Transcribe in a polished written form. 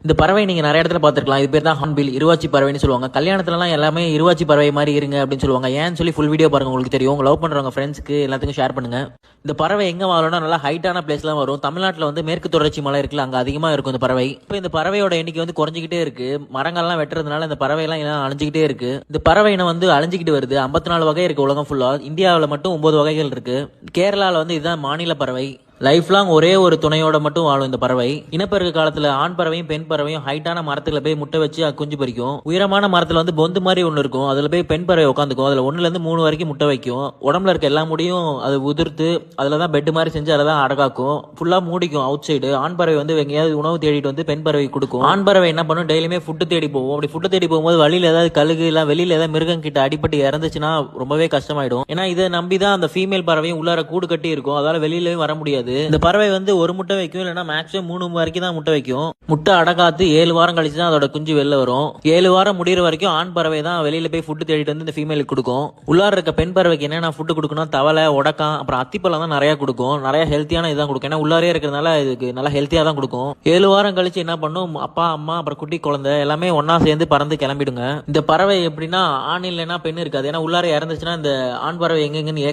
இந்த பறவை நீங்க நிறைய இடத்துல பார்த்திருக்கலாம். இது பேர் தான் ஹார்ன்பில் இருவாச்சி பறவைன்னு சொல்லுவாங்க. கல்யாணத்துலலாம் எல்லாமே இருவாச்சி பறவை மாதிரி இருங்க அப்படின்னு சொல்லுவாங்க. ஏன்னு சொல்லி ஃபுல் வீடியோ பாருங்க, உங்களுக்கு தெரியும். உங்க லவ் பண்றவங்க ஃப்ரெண்ட்ஸ்க்கு எல்லாத்துக்கும் ஷேர் பண்ணுங்க. இந்த பறவை எங்க வாழும்னா நல்லா ஹைட்டான பிளேஸ்லாம் வரும். தமிழ்நாட்டில் வந்து மேற்கு தொடர்ச்சி மலை இருக்குல்ல, அங்க அதிகமா இருக்கும் இந்த பறவை. இப்போ இந்த பறவையோட எண்ணிக்கை வந்து குறைஞ்சிக்கிட்டே இருக்கு. மரங்கள்லாம் வெட்டுறதுனால இந்த பறவை எல்லாம் அழிஞ்சிக்கிட்டே இருக்கு. இந்த பறவை இனம் வந்து அழிஞ்சிக்கிட்டு வருது. 54 வகை இருக்கு உலகம் ஃபுல்லா. இந்தியாவில் மட்டும் 9 வகைகள் இருக்கு. கேரளாவில் வந்து இதுதான் மாநில பறவை. லைஃப் லாங் ஒரே ஒரு துணையோட மட்டும் வாழும் இந்த பறவை. இனப்பெருக்க காலத்துல ஆண் பறவையும் பெண் பறவையும் ஹைட்டான மரத்துல போய் முட்டை வச்சு குஞ்சு பறிக்கும். உயரமான மரத்துல வந்து பொந்து மாதிரி ஒண்ணு இருக்கும். அதுல போய் பெண் பறவை உட்காந்துக்கும். அதுல 1ல இருந்து 3 வரைக்கும் முட்டை வைக்கும். உடம்புல இருக்க எல்லா முடியும் அது உதிர்த்து அதுலதான் பெட் மாதிரி செஞ்சு அதுலதான் அடகாக்கும். ஃபுல்லா மூடிக்கும் அவுட் சைடு. ஆண் பறவை வந்து எங்கேயாவது உணவு தேடிட்டு வந்து பெண் பறவை கொடுக்கும். ஆண் பறவை என்ன பண்ணும், டெய்லியுமே ஃபுட்டு தேடி போகும். அப்படி ஃபுட்டு தேடி போகும்போது வழியில ஏதாவது கழுகு இல்ல வெளியில ஏதாவது மிருகம் கிட்ட அடிபட்டு இறந்துச்சுன்னா ரொம்பவே கஷ்டமாயிடும். ஏன்னா இதை நம்பிதான் அந்த ஃபீமேல் பறவையும் உள்ளார கூடு கட்டி இருக்கும். அதால வெளியிலயும் வர முடியாது. இந்த பறவை வந்து ஒரு முட்டை வைக்கும், இல்லைன்னா மேக்ஸிமம் 3 வரைக்கும் தான் முட்டை வைக்கும். முட்டை அடகாத்து 7 வாரம் கழிச்சு தான் அதோட குஞ்சு வெளில வரும். 7 வாரம் முடிகிற வரைக்கும் ஆண் பறவை தான் வெளியில போய் ஃபுட்டு தேடிட்டு வந்து இந்த ஃபீமேலுக்கு கொடுக்கும். உள்ளார இருக்க பெண் பறவைக்கு என்னென்ன ஃபுட்டு கொடுக்கணும், தவளை, உடக்கான், அப்புறம் அத்திப்பழம் தான் நிறைய கொடுக்கும். நிறைய ஹெல்த்தியான இதுதான் கொடுக்கும். ஏன்னா உள்ளாரே இருக்கிறதுனால இதுக்கு நல்லா ஹெல்த்தியா தான் கொடுக்கும். 7 வாரம் கழிச்சு என்ன பண்ணும், அப்பா அம்மா அப்புறம் குட்டி குழந்தை எல்லாமே ஒன்னா சேர்ந்து பறந்து கிளம்பிடுங்க. இந்த பறவை எப்படின்னா ஆண் இல்லைன்னா பெண் இருக்காது. ஏன்னா உள்ளார இறந்துச்சுன்னா இந்த ஆண் பறவை எங்கெங்கன்னு